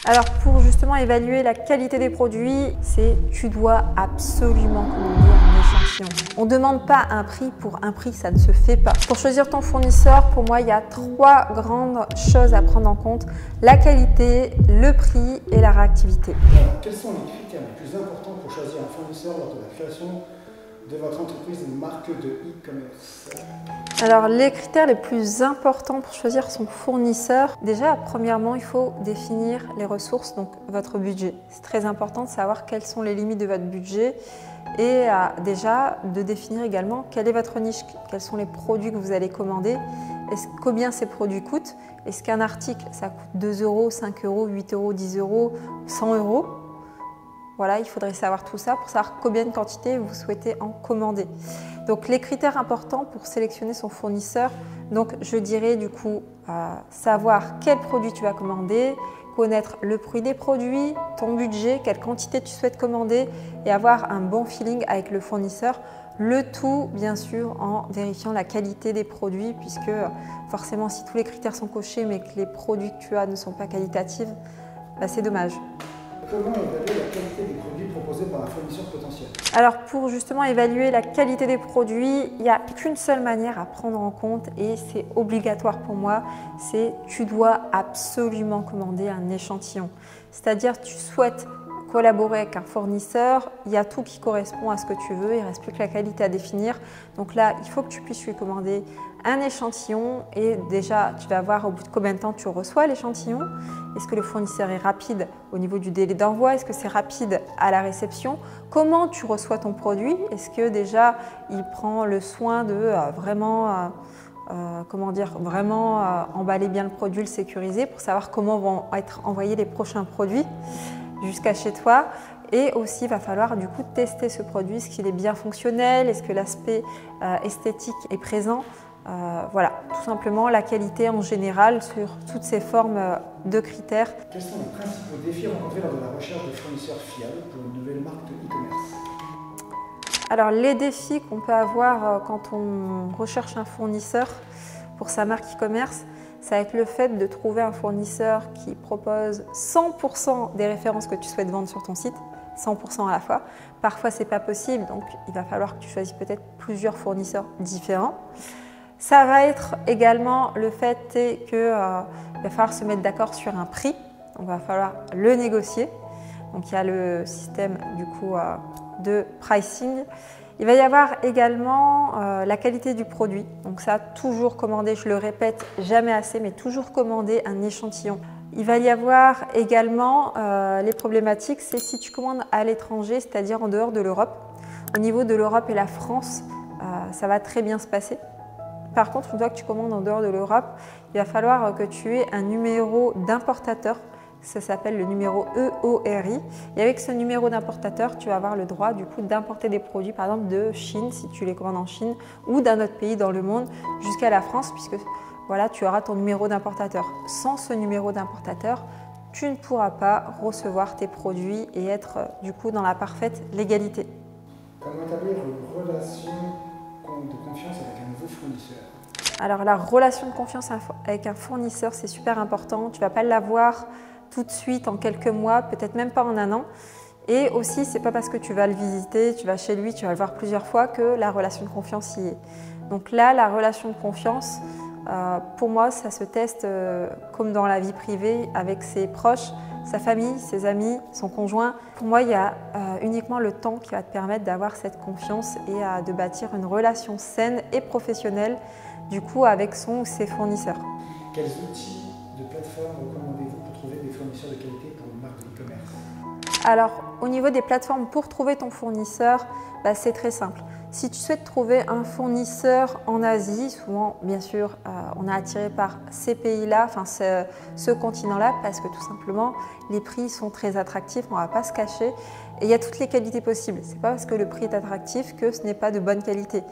Alors pour justement évaluer la qualité des produits, tu dois absolument commander un échantillon. On ne demande pas un prix pour un prix, ça ne se fait pas. Pour choisir ton fournisseur, pour moi, il y a 3 grandes choses à prendre en compte: la qualité, le prix et la réactivité. Alors, quels sont les critères les plus importants pour choisir un fournisseur lors de la création de votre entreprise de marque de e-commerce? Alors les critères les plus importants pour choisir son fournisseur, déjà premièrement il faut définir les ressources, donc votre budget. C'est très important de savoir quelles sont les limites de votre budget et déjà de définir également quelle est votre niche, quels sont les produits que vous allez commander, combien ces produits coûtent, est-ce qu'un article ça coûte 2 €, 5 €, 8 €, 10 €, 100 €. Voilà, il faudrait savoir tout ça pour savoir combien de quantités vous souhaitez en commander. Donc les critères importants pour sélectionner son fournisseur, donc je dirais du coup savoir quel produit tu vas commander, connaître le prix des produits, ton budget, quelle quantité tu souhaites commander et avoir un bon feeling avec le fournisseur. Le tout bien sûr en vérifiant la qualité des produits, puisque forcément si tous les critères sont cochés mais que les produits que tu as ne sont pas qualitatifs, c'est dommage. Comment évaluer la qualité des produits proposés par un fournisseur potentiel? Alors pour justement évaluer la qualité des produits, il n'y a qu'une seule manière à prendre en compte et c'est obligatoire pour moi, c'est tu dois absolument commander un échantillon. C'est-à-dire tu souhaites collaborer avec un fournisseur, il y a tout qui correspond à ce que tu veux, il ne reste plus que la qualité à définir. Donc là, il faut que tu puisses lui commander un échantillon et déjà, tu vas voir au bout de combien de temps tu reçois l'échantillon. Est-ce que le fournisseur est rapide au niveau du délai d'envoi? Est-ce que c'est rapide à la réception? Comment tu reçois ton produit? Est-ce que déjà, il prend le soin de vraiment emballer bien le produit, le sécuriser pour savoir comment vont être envoyés les prochains produits jusqu'à chez toi? Et aussi, il va falloir du coup tester ce produit, est-ce qu'il est bien fonctionnel, est-ce que l'aspect esthétique est présent? Voilà, tout simplement la qualité en général sur toutes ces formes de critères. Quels sont les principaux défis rencontrés lors de la recherche de fournisseurs fiables pour une nouvelle marque de e-commerce? Alors les défis qu'on peut avoir quand on recherche un fournisseur pour sa marque e-commerce, ça va être le fait de trouver un fournisseur qui propose 100% des références que tu souhaites vendre sur ton site, 100% à la fois. Parfois, ce n'est pas possible, donc il va falloir que tu choisisses peut-être plusieurs fournisseurs différents. Ça va être également le fait qu'il va falloir se mettre d'accord sur un prix, donc il va falloir le négocier. Donc il y a le système du coup de pricing. Il va y avoir également la qualité du produit. Donc ça, toujours commander, je le répète jamais assez, mais toujours commander un échantillon. Il va y avoir également les problématiques, c'est si tu commandes à l'étranger, c'est-à-dire en dehors de l'Europe. Au niveau de l'Europe et la France, ça va très bien se passer. Par contre, une fois que tu commandes en dehors de l'Europe, il va falloir que tu aies un numéro d'importateur. Ça s'appelle le numéro EORI. Et avec ce numéro d'importateur, tu vas avoir le droit du coup d'importer des produits, par exemple de Chine, si tu les commandes en Chine, ou d'un autre pays dans le monde, jusqu'à la France, puisque voilà, tu auras ton numéro d'importateur. Sans ce numéro d'importateur, tu ne pourras pas recevoir tes produits et être du coup dans la parfaite légalité. Comment établir une relation de confiance avec un nouveau fournisseur? Alors la relation de confiance avec un fournisseur, c'est super important. Tu ne vas pas l'avoir tout de suite en quelques mois, peut-être même pas en un an. Et aussi, c'est pas parce que tu vas le visiter, tu vas chez lui, tu vas le voir plusieurs fois que la relation de confiance y est. Donc là, la relation de confiance, pour moi, ça se teste comme dans la vie privée avec ses proches, sa famille, ses amis, son conjoint. Pour moi, il y a uniquement le temps qui va te permettre d'avoir cette confiance et de bâtir une relation saine et professionnelle du coup avec son ou ses fournisseurs. Quels outils de plateforme recommandez-vous pour trouver des fournisseurs de qualité pour une marque de e-commerce? Alors, au niveau des plateformes pour trouver ton fournisseur, c'est très simple. Si tu souhaites trouver un fournisseur en Asie, souvent, bien sûr, on est attiré par ces pays-là, enfin ce continent-là, parce que tout simplement, les prix sont très attractifs, on ne va pas se cacher. Et il y a toutes les qualités possibles. Ce n'est pas parce que le prix est attractif que ce n'est pas de bonne qualité.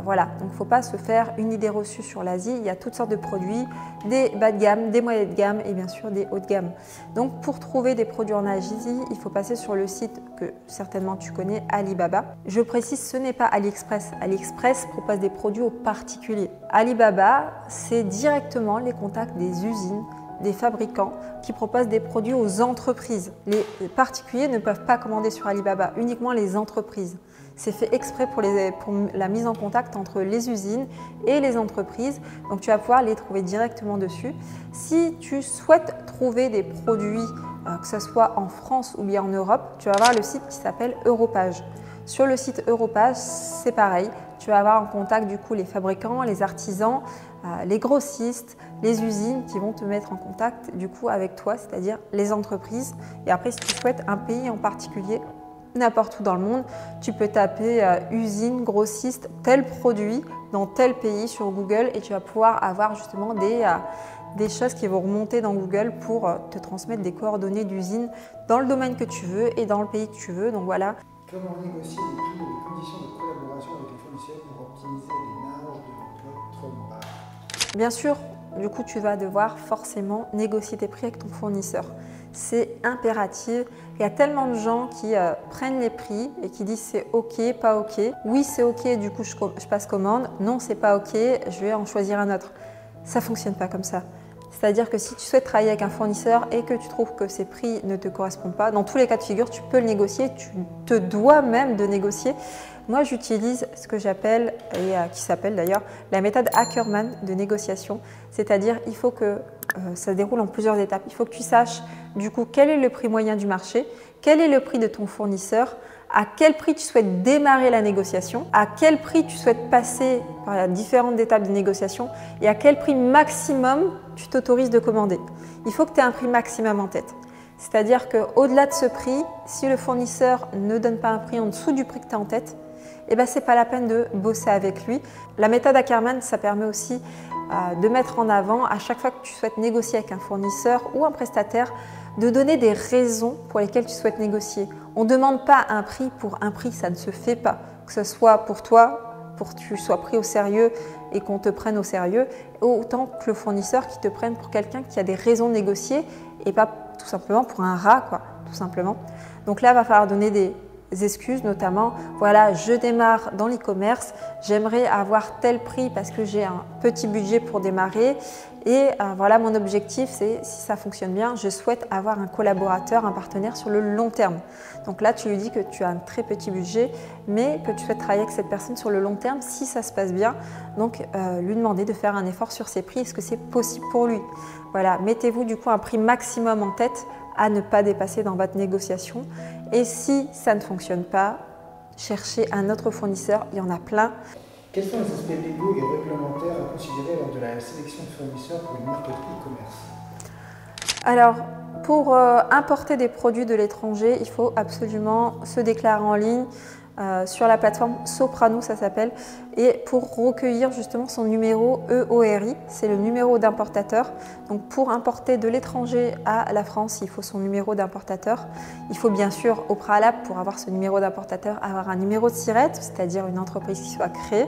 Voilà, donc il ne faut pas se faire une idée reçue sur l'Asie. Il y a toutes sortes de produits, des bas de gamme, des moyens de gamme et bien sûr des hauts de gamme. Donc pour trouver des produits en Asie, il faut passer sur le site que certainement tu connais, Alibaba. Je précise, ce n'est pas AliExpress. AliExpress propose des produits aux particuliers. Alibaba, c'est directement les contacts des usines des fabricants qui proposent des produits aux entreprises. Les particuliers ne peuvent pas commander sur Alibaba, uniquement les entreprises. C'est fait exprès pour la mise en contact entre les usines et les entreprises, donc tu vas pouvoir les trouver directement dessus. Si tu souhaites trouver des produits, que ce soit en France ou bien en Europe, tu vas avoir le site qui s'appelle Europage. Sur le site Europage, c'est pareil, tu vas avoir en contact du coup les fabricants, les artisans, les grossistes, les usines qui vont te mettre en contact du coup avec toi, c'est-à-dire les entreprises. Et après, si tu souhaites un pays en particulier, n'importe où dans le monde, tu peux taper usine, grossiste, tel produit dans tel pays sur Google et tu vas pouvoir avoir justement des choses qui vont remonter dans Google pour te transmettre des coordonnées d'usine dans le domaine que tu veux et dans le pays que tu veux. Donc voilà. Comment négocier les prix et les conditions de collaboration avec les fournisseurs pour optimiser les marges de votre marque? Bien sûr, du coup, tu vas devoir forcément négocier tes prix avec ton fournisseur. C'est impératif. Il y a tellement de gens qui prennent les prix et qui disent c'est ok, pas ok. Oui, c'est ok, du coup je passe commande. Non, c'est pas ok, je vais en choisir un autre. Ça fonctionne pas comme ça. C'est-à-dire que si tu souhaites travailler avec un fournisseur et que tu trouves que ses prix ne te correspondent pas, dans tous les cas de figure, tu peux le négocier, tu te dois même de négocier. Moi, j'utilise ce que j'appelle, et qui s'appelle d'ailleurs, la méthode Ackermann de négociation. C'est-à-dire, il faut que ça se déroule en plusieurs étapes. Il faut que tu saches du coup quel est le prix moyen du marché, quel est le prix de ton fournisseur, à quel prix tu souhaites démarrer la négociation, à quel prix tu souhaites passer par différentes étapes de négociation et à quel prix maximum tu t'autorises de commander. Il faut que tu aies un prix maximum en tête. C'est-à-dire qu'au-delà de ce prix, si le fournisseur ne donne pas un prix en dessous du prix que tu as en tête, eh ben, ce n'est pas la peine de bosser avec lui. La méthode Ackermann, ça permet aussi de mettre en avant, à chaque fois que tu souhaites négocier avec un fournisseur ou un prestataire, de donner des raisons pour lesquelles tu souhaites négocier. On ne demande pas un prix pour un prix, ça ne se fait pas. Que ce soit pour toi, pour que tu sois pris au sérieux et qu'on te prenne au sérieux, autant que le fournisseur qui te prenne pour quelqu'un qui a des raisons de négocier et pas tout simplement pour un rat, quoi, tout simplement. Donc là, il va falloir donner des excuses, notamment, voilà, je démarre dans l'e-commerce, j'aimerais avoir tel prix parce que j'ai un petit budget pour démarrer et voilà, mon objectif, c'est, si ça fonctionne bien, je souhaite avoir un collaborateur, un partenaire sur le long terme. Donc là, tu lui dis que tu as un très petit budget, mais que tu souhaites travailler avec cette personne sur le long terme si ça se passe bien. Donc, lui demander de faire un effort sur ses prix, est-ce que c'est possible pour lui? Voilà, mettez-vous du coup un prix maximum en tête à ne pas dépasser dans votre négociation. Et si ça ne fonctionne pas, cherchez un autre fournisseur, il y en a plein. Quels sont les aspects légaux et réglementaires à considérer lors de la sélection de fournisseurs pour une marque e-commerce? Alors, pour importer des produits de l'étranger, il faut absolument se déclarer en ligne sur la plateforme Soprano, ça s'appelle, et pour recueillir justement son numéro EORI, c'est le numéro d'importateur. Donc pour importer de l'étranger à la France, il faut son numéro d'importateur. Il faut bien sûr au préalable, pour avoir ce numéro d'importateur, avoir un numéro de SIRET, c'est-à-dire une entreprise qui soit créée.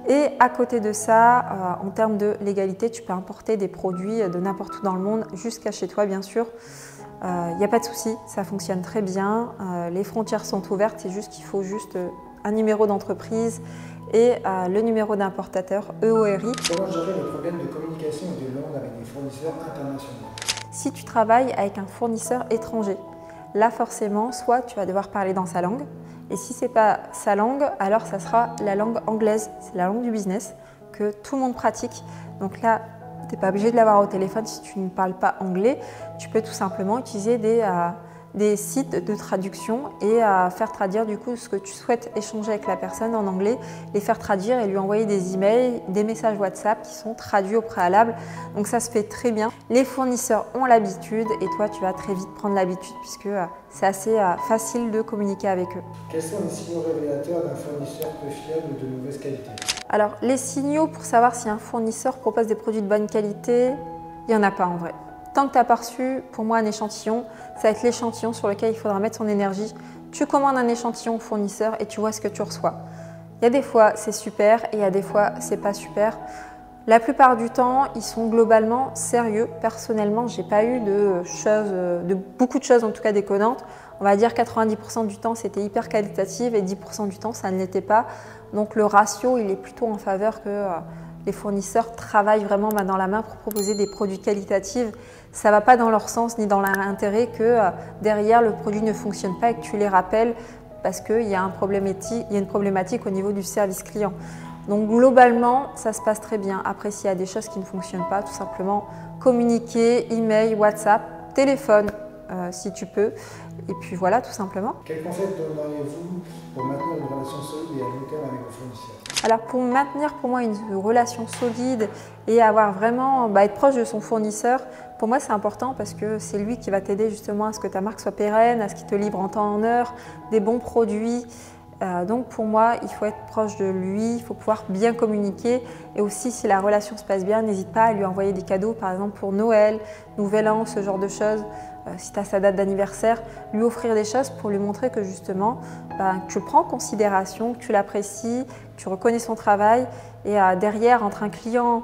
Et à côté de ça, en termes de légalité, tu peux importer des produits de n'importe où dans le monde, jusqu'à chez toi bien sûr. Il n'y a pas de souci, ça fonctionne très bien. Les frontières sont ouvertes, c'est juste qu'il faut juste un numéro d'entreprise et le numéro d'importateur EORI. Comment gérer les problèmes de communication et de langue avec des fournisseurs internationaux? Si tu travailles avec un fournisseur étranger, là forcément, soit tu vas devoir parler dans sa langue, et si ce n'est pas sa langue, alors ça sera la langue anglaise, c'est la langue du business que tout le monde pratique. Donc là, tu n'es pas obligé de l'avoir au téléphone si tu ne parles pas anglais. Tu peux tout simplement utiliser des sites de traduction et faire traduire du coup ce que tu souhaites échanger avec la personne en anglais, les faire traduire et lui envoyer des emails, des messages WhatsApp qui sont traduits au préalable. Donc ça se fait très bien. Les fournisseurs ont l'habitude et toi tu vas très vite prendre l'habitude puisque c'est assez facile de communiquer avec eux. Quels sont les signaux révélateurs d'un fournisseur peu fiable ou de mauvaise qualité? Alors les signaux pour savoir si un fournisseur propose des produits de bonne qualité, il n'y en a pas en vrai. Tant que tu n'as pas reçu, pour moi, un échantillon, ça va être l'échantillon sur lequel il faudra mettre son énergie. Tu commandes un échantillon au fournisseur et tu vois ce que tu reçois. Il y a des fois, c'est super et il y a des fois, c'est pas super. La plupart du temps, ils sont globalement sérieux. Personnellement, j'ai pas eu beaucoup de choses en tout cas déconnantes. On va dire 90% du temps, c'était hyper qualitatif et 10% du temps, ça ne l'était pas. Donc le ratio, il est plutôt en faveur que les fournisseurs travaillent vraiment main dans la main pour proposer des produits qualitatifs. Ça ne va pas dans leur sens ni dans leur intérêt que derrière le produit ne fonctionne pas et que tu les rappelles parce qu'il y a une problématique au niveau du service client. Donc globalement, ça se passe très bien. Après, s'il y a des choses qui ne fonctionnent pas, tout simplement communiquer, email, WhatsApp, téléphone si tu peux. Et puis voilà, tout simplement. Quel conseil donneriez-vous pour maintenir une relation solide et à long terme avec vos fournisseurs? Alors pour maintenir pour moi une relation solide et avoir vraiment être proche de son fournisseur, pour moi c'est important parce que c'est lui qui va t'aider justement à ce que ta marque soit pérenne, à ce qu'il te livre en temps en heure, des bons produits. Donc pour moi, il faut être proche de lui, il faut pouvoir bien communiquer et aussi si la relation se passe bien, n'hésite pas à lui envoyer des cadeaux par exemple pour Noël, Nouvel An, ce genre de choses. Si tu as sa date d'anniversaire, lui offrir des choses pour lui montrer que justement que tu le prends en considération, que tu l'apprécies, que tu reconnais son travail et derrière entre un client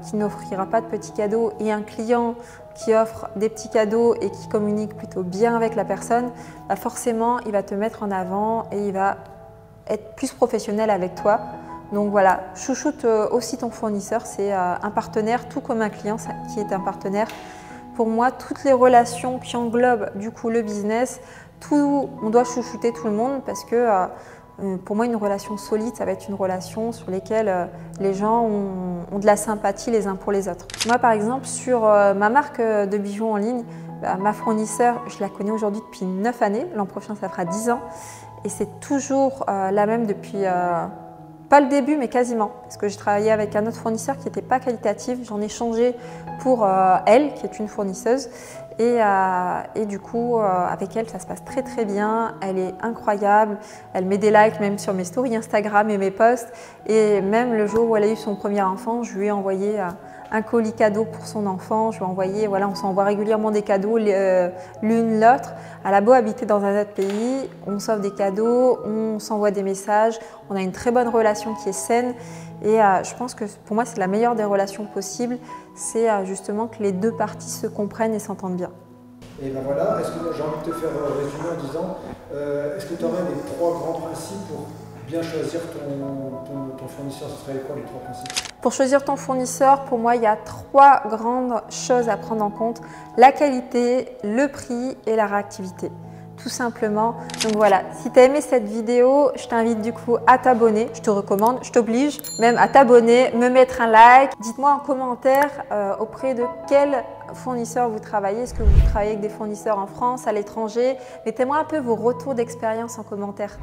qui n'offrira pas de petits cadeaux et un client qui offre des petits cadeaux et qui communique plutôt bien avec la personne, forcément il va te mettre en avant et il va être plus professionnel avec toi. Donc voilà, chouchoute aussi ton fournisseur, c'est un partenaire tout comme un client qui est un partenaire. Pour moi, toutes les relations qui englobent du coup le business, on doit chouchouter tout le monde parce que pour moi, une relation solide, ça va être une relation sur laquelle les gens ont de la sympathie les uns pour les autres. Moi, par exemple, sur ma marque de bijoux en ligne, ma fournisseur, je la connais aujourd'hui depuis 9 années. L'an prochain, ça fera 10 ans. Et c'est toujours la même depuis, pas le début, mais quasiment. Parce que j'ai travaillé avec un autre fournisseur qui n'était pas qualitatif. J'en ai changé pour elle, qui est une fournisseuse. Et du coup, avec elle, ça se passe très très bien. Elle est incroyable. Elle met des likes même sur mes stories Instagram et mes posts. Et même le jour où elle a eu son premier enfant, je lui ai envoyé un colis cadeau pour son enfant. Je lui ai envoyé, voilà, on s'envoie régulièrement des cadeaux l'une l'autre. Elle a beau habiter dans un autre pays, on s'offre des cadeaux, on s'envoie des messages. On a une très bonne relation qui est saine. Et je pense que pour moi, c'est la meilleure des relations possibles. C'est justement que les deux parties se comprennent et s'entendent bien. Et ben voilà, est-ce que j'ai envie de te faire résumer en disant, est-ce que tu aurais des 3 grands principes pour bien choisir ton fournisseur? Ce seraient quoi les 3 principes? Pour choisir ton fournisseur, pour moi, il y a 3 grandes choses à prendre en compte. La qualité, le prix et la réactivité. Tout simplement. Donc voilà, si tu as aimé cette vidéo, je t'invite du coup à t'abonner. Je te recommande, je t'oblige même à t'abonner, me mettre un like. Dites-moi en commentaire auprès de quel fournisseur vous travaillez. Est-ce que vous travaillez avec des fournisseurs en France, à l'étranger? Mettez-moi un peu vos retours d'expérience en commentaire.